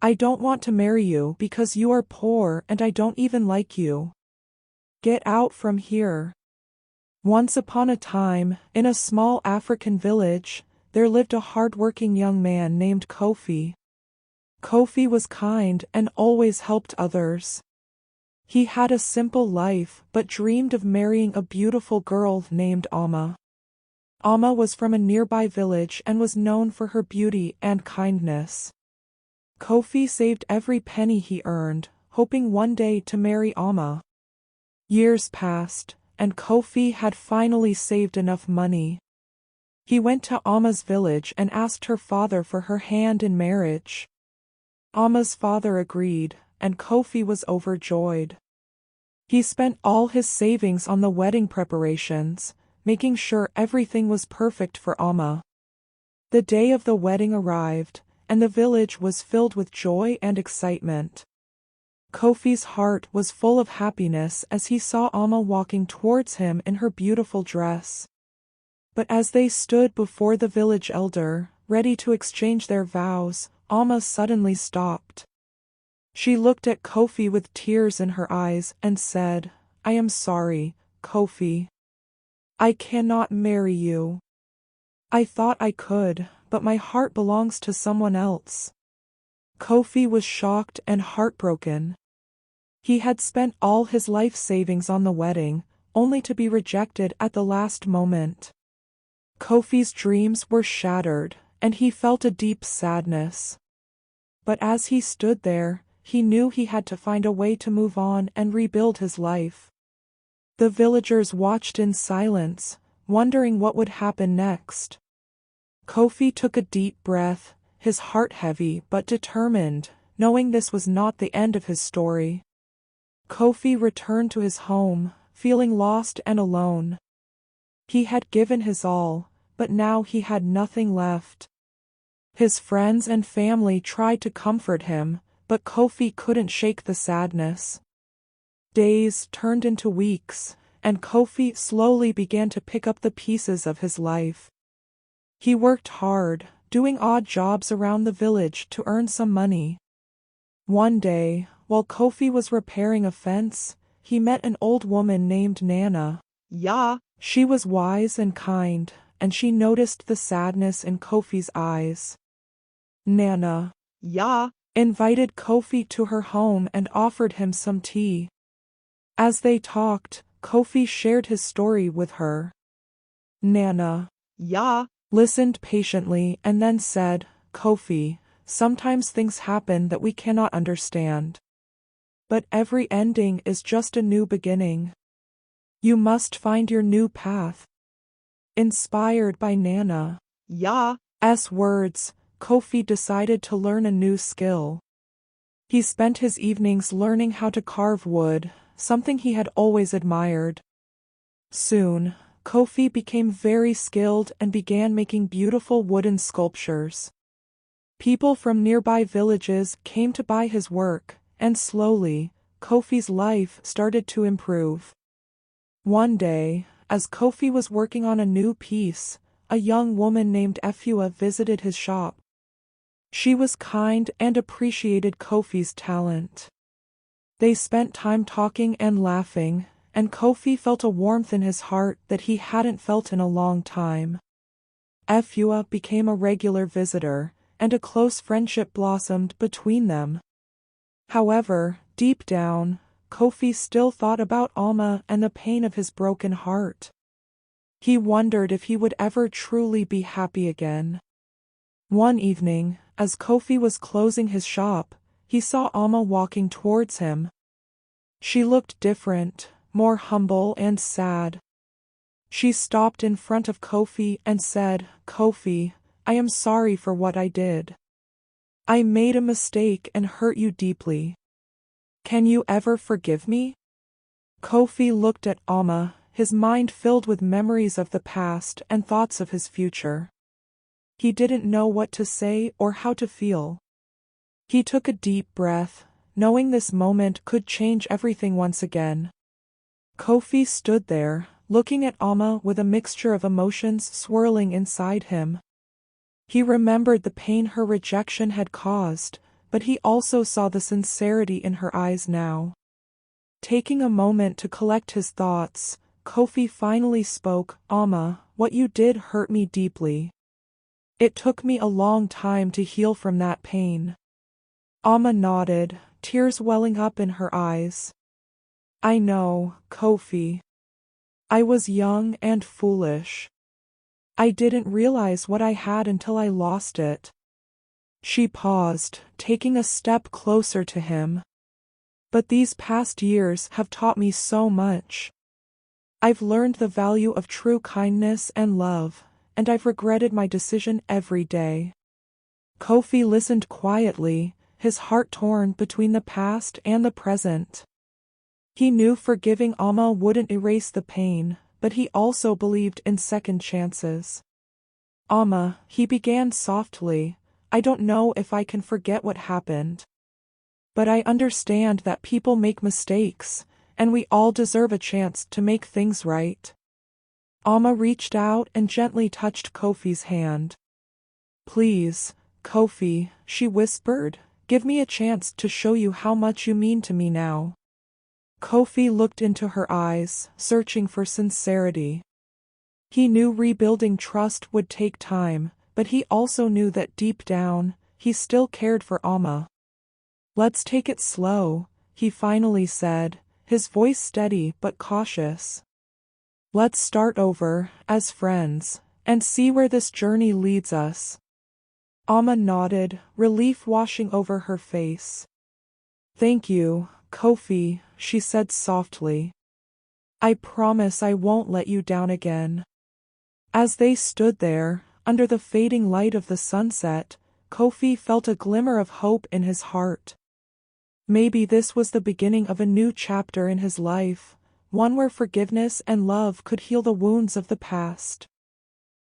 I don't want to marry you because you are poor and I don't even like you. Get out from here. Once upon a time, in a small African village, there lived a hard-working young man named Kofi. Kofi was kind and always helped others. He had a simple life but dreamed of marrying a beautiful girl named Amma. Amma was from a nearby village and was known for her beauty and kindness. Kofi saved every penny he earned, hoping one day to marry Amma. Years passed, and Kofi had finally saved enough money. He went to Amma's village and asked her father for her hand in marriage. Amma's father agreed, and Kofi was overjoyed. He spent all his savings on the wedding preparations, making sure everything was perfect for Amma. The day of the wedding arrived, and the village was filled with joy and excitement. Kofi's heart was full of happiness as he saw Amma walking towards him in her beautiful dress. But as they stood before the village elder, ready to exchange their vows, Amma suddenly stopped. She looked at Kofi with tears in her eyes and said, "I am sorry, Kofi. I cannot marry you. I thought I could, but my heart belongs to someone else." Kofi was shocked and heartbroken. He had spent all his life savings on the wedding, only to be rejected at the last moment. Kofi's dreams were shattered, and he felt a deep sadness. But as he stood there, he knew he had to find a way to move on and rebuild his life. The villagers watched in silence, wondering what would happen next. Kofi took a deep breath, his heart heavy but determined, knowing this was not the end of his story. Kofi returned to his home, feeling lost and alone. He had given his all, but now he had nothing left. His friends and family tried to comfort him, but Kofi couldn't shake the sadness. Days turned into weeks, and Kofi slowly began to pick up the pieces of his life. He worked hard, doing odd jobs around the village to earn some money. One day, while Kofi was repairing a fence, he met an old woman named Nana. She was wise and kind, and she noticed the sadness in Kofi's eyes. Nana invited Kofi to her home and offered him some tea. As they talked, Kofi shared his story with her. Nana listened patiently and then said, "Kofi, sometimes things happen that we cannot understand. But every ending is just a new beginning. You must find your new path." Inspired by Nana's words, Kofi decided to learn a new skill. He spent his evenings learning how to carve wood, something he had always admired. Soon, Kofi became very skilled and began making beautiful wooden sculptures. People from nearby villages came to buy his work, and slowly, Kofi's life started to improve. One day, as Kofi was working on a new piece, a young woman named Elle visited his shop. She was kind and appreciated Kofi's talent. They spent time talking and laughing, and Kofi felt a warmth in his heart that he hadn't felt in a long time. Elle became a regular visitor, and a close friendship blossomed between them. However, deep down, Kofi still thought about Amma and the pain of his broken heart. He wondered if he would ever truly be happy again. One evening, as Kofi was closing his shop, he saw Amma walking towards him. She looked different, more humble and sad. She stopped in front of Kofi and said, "Kofi, I am sorry for what I did. I made a mistake and hurt you deeply. Can you ever forgive me?" Kofi looked at Amma, his mind filled with memories of the past and thoughts of his future. He didn't know what to say or how to feel. He took a deep breath, knowing this moment could change everything once again. Kofi stood there, looking at Amma with a mixture of emotions swirling inside him. He remembered the pain her rejection had caused, but he also saw the sincerity in her eyes now. Taking a moment to collect his thoughts, Kofi finally spoke. "Amma, what you did hurt me deeply. It took me a long time to heal from that pain." Amma nodded, tears welling up in her eyes. "I know, Kofi. I was young and foolish. I didn't realize what I had until I lost it." She paused, taking a step closer to him. "But these past years have taught me so much. I've learned the value of true kindness and love, and I've regretted my decision every day." Kofi listened quietly, his heart torn between the past and the present. He knew forgiving Amma wouldn't erase the pain, but he also believed in second chances. "Amma," he began softly, "I don't know if I can forget what happened. But I understand that people make mistakes, and we all deserve a chance to make things right." Amma reached out and gently touched Kofi's hand. "Please, Kofi," she whispered, "give me a chance to show you how much you mean to me now." Kofi looked into her eyes, searching for sincerity. He knew rebuilding trust would take time, but he also knew that deep down, he still cared for Amma. "Let's take it slow," he finally said, his voice steady but cautious. "Let's start over, as friends, and see where this journey leads us." Amma nodded, relief washing over her face. "Thank you, Kofi," she said softly. "I promise I won't let you down again." As they stood there, under the fading light of the sunset, Kofi felt a glimmer of hope in his heart. Maybe this was the beginning of a new chapter in his life, one where forgiveness and love could heal the wounds of the past.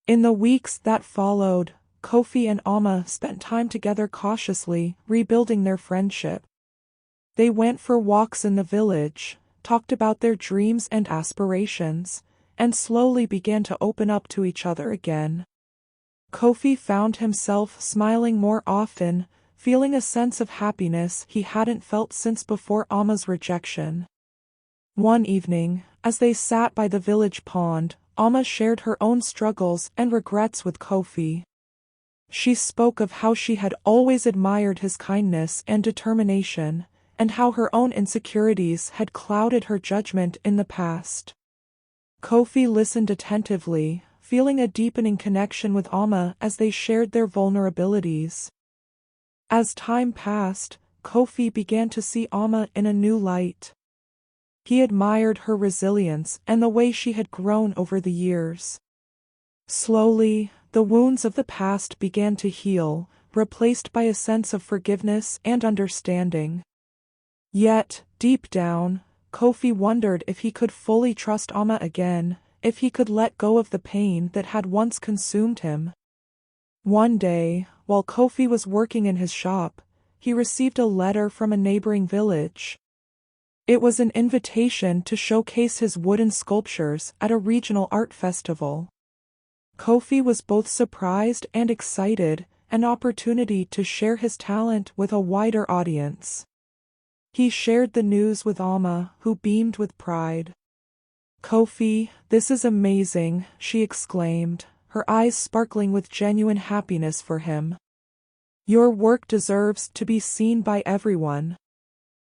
In the weeks that followed, Kofi and Amma spent time together cautiously, rebuilding their friendship. They went for walks in the village, talked about their dreams and aspirations, and slowly began to open up to each other again. Kofi found himself smiling more often, feeling a sense of happiness he hadn't felt since before Amma's rejection. One evening, as they sat by the village pond, Amma shared her own struggles and regrets with Kofi. She spoke of how she had always admired his kindness and determination, and how her own insecurities had clouded her judgment in the past. Kofi listened attentively, feeling a deepening connection with Amma as they shared their vulnerabilities. As time passed, Kofi began to see Amma in a new light. He admired her resilience and the way she had grown over the years. Slowly, the wounds of the past began to heal, replaced by a sense of forgiveness and understanding. Yet, deep down, Kofi wondered if he could fully trust Amma again, if he could let go of the pain that had once consumed him. One day, while Kofi was working in his shop, he received a letter from a neighboring village. It was an invitation to showcase his wooden sculptures at a regional art festival. Kofi was both surprised and excited, an opportunity to share his talent with a wider audience. He shared the news with Amma, who beamed with pride. "Kofi, this is amazing," she exclaimed, her eyes sparkling with genuine happiness for him. "Your work deserves to be seen by everyone."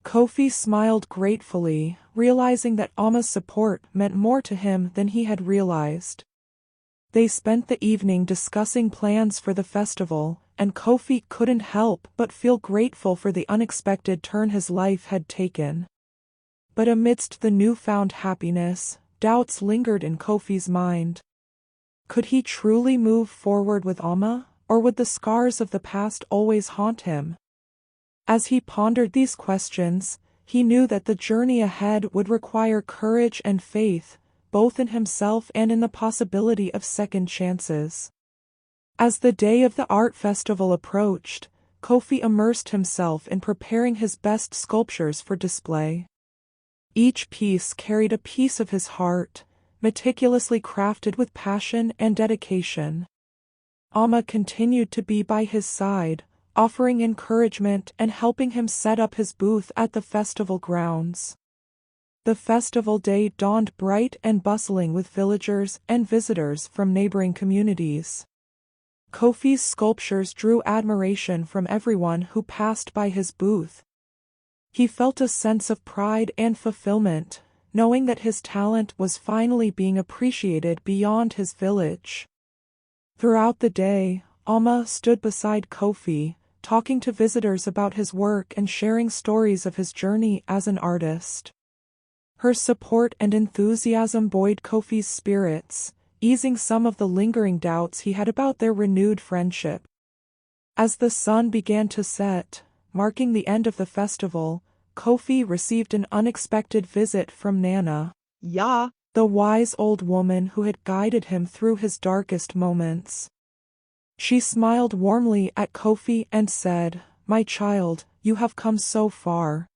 Kofi smiled gratefully, realizing that Amma's support meant more to him than he had realized. They spent the evening discussing plans for the festival, and Kofi couldn't help but feel grateful for the unexpected turn his life had taken. But amidst the newfound happiness, doubts lingered in Kofi's mind. Could he truly move forward with Amma, or would the scars of the past always haunt him? As he pondered these questions, he knew that the journey ahead would require courage and faith, both in himself and in the possibility of second chances. As the day of the art festival approached, Kofi immersed himself in preparing his best sculptures for display. Each piece carried a piece of his heart, meticulously crafted with passion and dedication. Amma continued to be by his side, offering encouragement and helping him set up his booth at the festival grounds. The festival day dawned bright and bustling with villagers and visitors from neighboring communities. Kofi's sculptures drew admiration from everyone who passed by his booth. He felt a sense of pride and fulfillment, knowing that his talent was finally being appreciated beyond his village. Throughout the day, Alma stood beside Kofi, talking to visitors about his work and sharing stories of his journey as an artist. Her support and enthusiasm buoyed Kofi's spirits, easing some of the lingering doubts he had about their renewed friendship. As the sun began to set, marking the end of the festival, Kofi received an unexpected visit from Nana, the wise old woman who had guided him through his darkest moments. She smiled warmly at Kofi and said, "My child, you have come so far.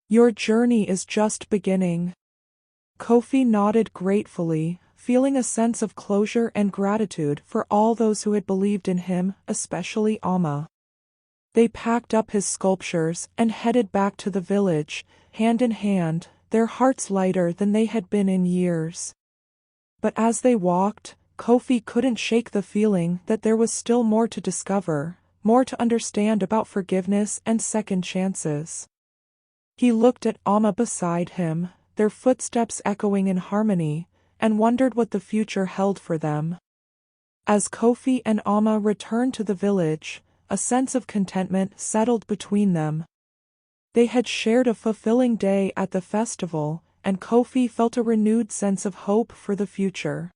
Your journey is just beginning." Kofi nodded gratefully, feeling a sense of closure and gratitude for all those who had believed in him, especially Alma. They packed up his sculptures and headed back to the village, hand in hand, their hearts lighter than they had been in years. But as they walked, Kofi couldn't shake the feeling that there was still more to discover, more to understand about forgiveness and second chances. He looked at Alma beside him, their footsteps echoing in harmony, and wondered what the future held for them. As Kofi and Alma returned to the village, a sense of contentment settled between them. They had shared a fulfilling day at the festival, and Kofi felt a renewed sense of hope for the future.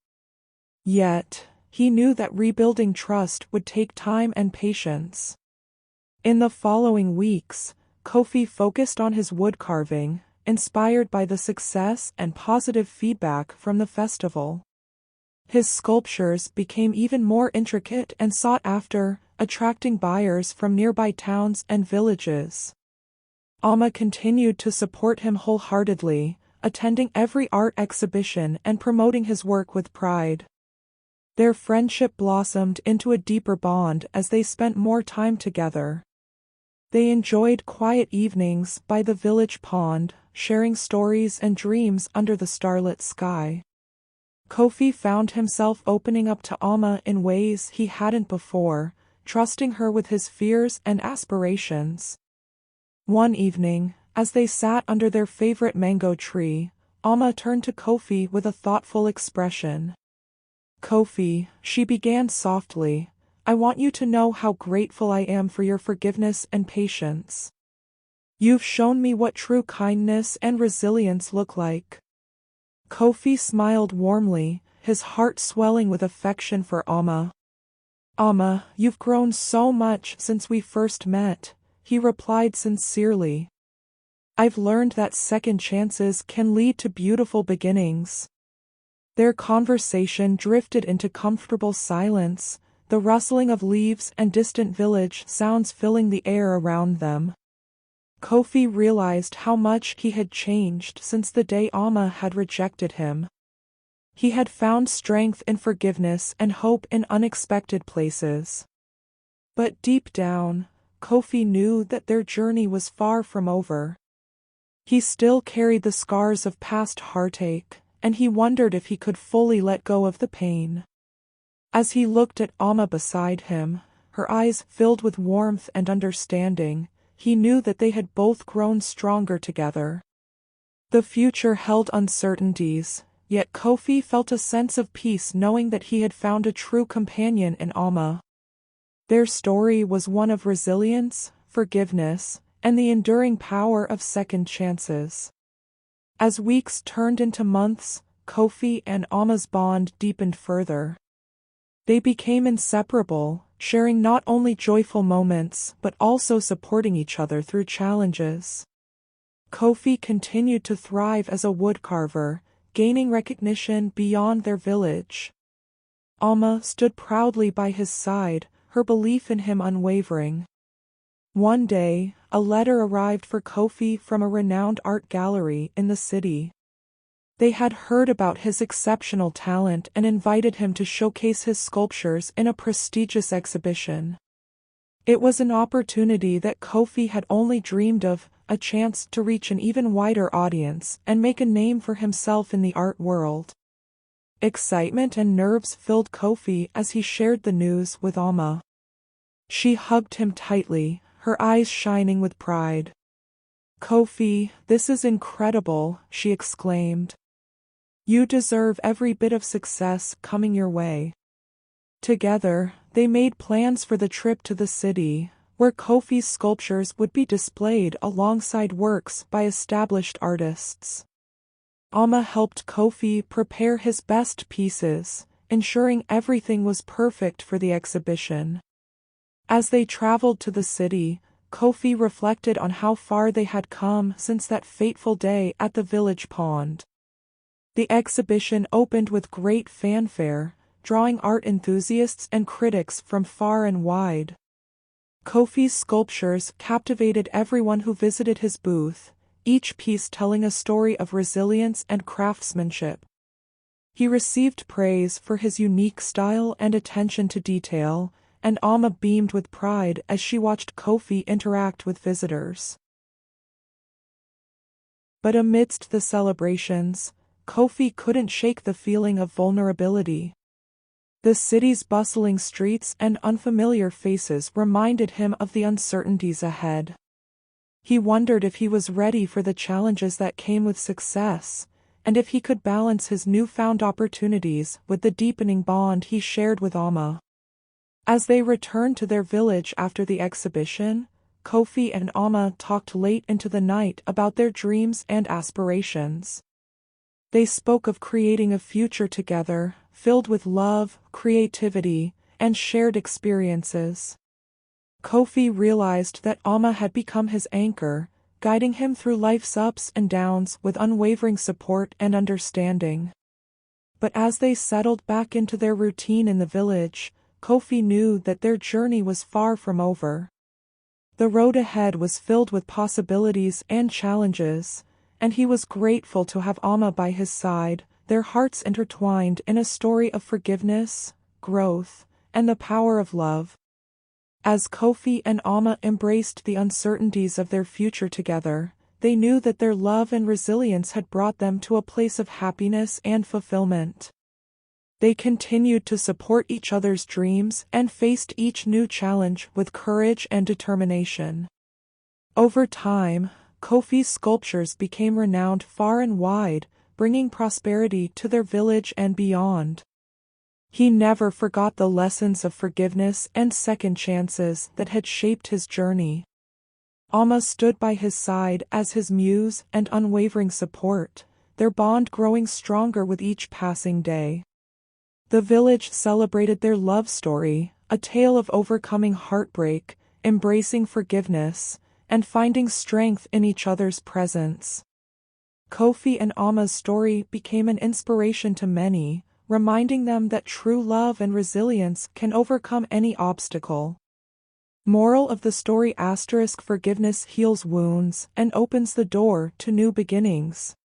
Yet, he knew that rebuilding trust would take time and patience. In the following weeks, Kofi focused on his wood carving, inspired by the success and positive feedback from the festival. His sculptures became even more intricate and sought after, attracting buyers from nearby towns and villages. Alma continued to support him wholeheartedly, attending every art exhibition and promoting his work with pride. Their friendship blossomed into a deeper bond as they spent more time together. They enjoyed quiet evenings by the village pond, sharing stories and dreams under the starlit sky. Kofi found himself opening up to Alma in ways he hadn't before, trusting her with his fears and aspirations. One evening, as they sat under their favorite mango tree, Alma turned to Kofi with a thoughtful expression. "Kofi," she began softly, "I want you to know how grateful I am for your forgiveness and patience. You've shown me what true kindness and resilience look like." Kofi smiled warmly, his heart swelling with affection for Alma. "Alma, you've grown so much since we first met," he replied sincerely. "I've learned that second chances can lead to beautiful beginnings." Their conversation drifted into comfortable silence, the rustling of leaves and distant village sounds filling the air around them. Kofi realized how much he had changed since the day Alma had rejected him. He had found strength in forgiveness and hope in unexpected places. But deep down, Kofi knew that their journey was far from over. He still carried the scars of past heartache, and he wondered if he could fully let go of the pain. As he looked at Alma beside him, her eyes filled with warmth and understanding, he knew that they had both grown stronger together. The future held uncertainties, yet Kofi felt a sense of peace knowing that he had found a true companion in Alma. Their story was one of resilience, forgiveness, and the enduring power of second chances. As weeks turned into months, Kofi and Alma's bond deepened further. They became inseparable, sharing not only joyful moments but also supporting each other through challenges. Kofi continued to thrive as a woodcarver, gaining recognition beyond their village. Alma stood proudly by his side, her belief in him unwavering. One day, a letter arrived for Kofi from a renowned art gallery in the city. They had heard about his exceptional talent and invited him to showcase his sculptures in a prestigious exhibition. It was an opportunity that Kofi had only dreamed of, a chance to reach an even wider audience and make a name for himself in the art world. Excitement and nerves filled Kofi as he shared the news with Alma. She hugged him tightly, her eyes shining with pride. "Kofi, this is incredible," she exclaimed. "You deserve every bit of success coming your way." Together, they made plans for the trip to the city, where Kofi's sculptures would be displayed alongside works by established artists. Alma helped Kofi prepare his best pieces, ensuring everything was perfect for the exhibition. As they traveled to the city, Kofi reflected on how far they had come since that fateful day at the village pond. The exhibition opened with great fanfare, drawing art enthusiasts and critics from far and wide. Kofi's sculptures captivated everyone who visited his booth, each piece telling a story of resilience and craftsmanship. He received praise for his unique style and attention to detail, and Alma beamed with pride as she watched Kofi interact with visitors. But amidst the celebrations, Kofi couldn't shake the feeling of vulnerability. The city's bustling streets and unfamiliar faces reminded him of the uncertainties ahead. He wondered if he was ready for the challenges that came with success, and if he could balance his newfound opportunities with the deepening bond he shared with Alma. As they returned to their village after the exhibition, Kofi and Alma talked late into the night about their dreams and aspirations. They spoke of creating a future together, filled with love, creativity, and shared experiences. Kofi realized that Alma had become his anchor, guiding him through life's ups and downs with unwavering support and understanding. But as they settled back into their routine in the village, Kofi knew that their journey was far from over. The road ahead was filled with possibilities and challenges, and he was grateful to have Alma by his side, their hearts intertwined in a story of forgiveness, growth, and the power of love. As Kofi and Alma embraced the uncertainties of their future together, they knew that their love and resilience had brought them to a place of happiness and fulfillment. They continued to support each other's dreams and faced each new challenge with courage and determination. Over time, Kofi's sculptures became renowned far and wide, bringing prosperity to their village and beyond. He never forgot the lessons of forgiveness and second chances that had shaped his journey. Alma stood by his side as his muse and unwavering support, their bond growing stronger with each passing day. The village celebrated their love story, a tale of overcoming heartbreak, embracing forgiveness, and finding strength in each other's presence. Kofi and Alma's story became an inspiration to many, reminding them that true love and resilience can overcome any obstacle. Moral of the story: *Forgiveness heals wounds and opens the door to new beginnings.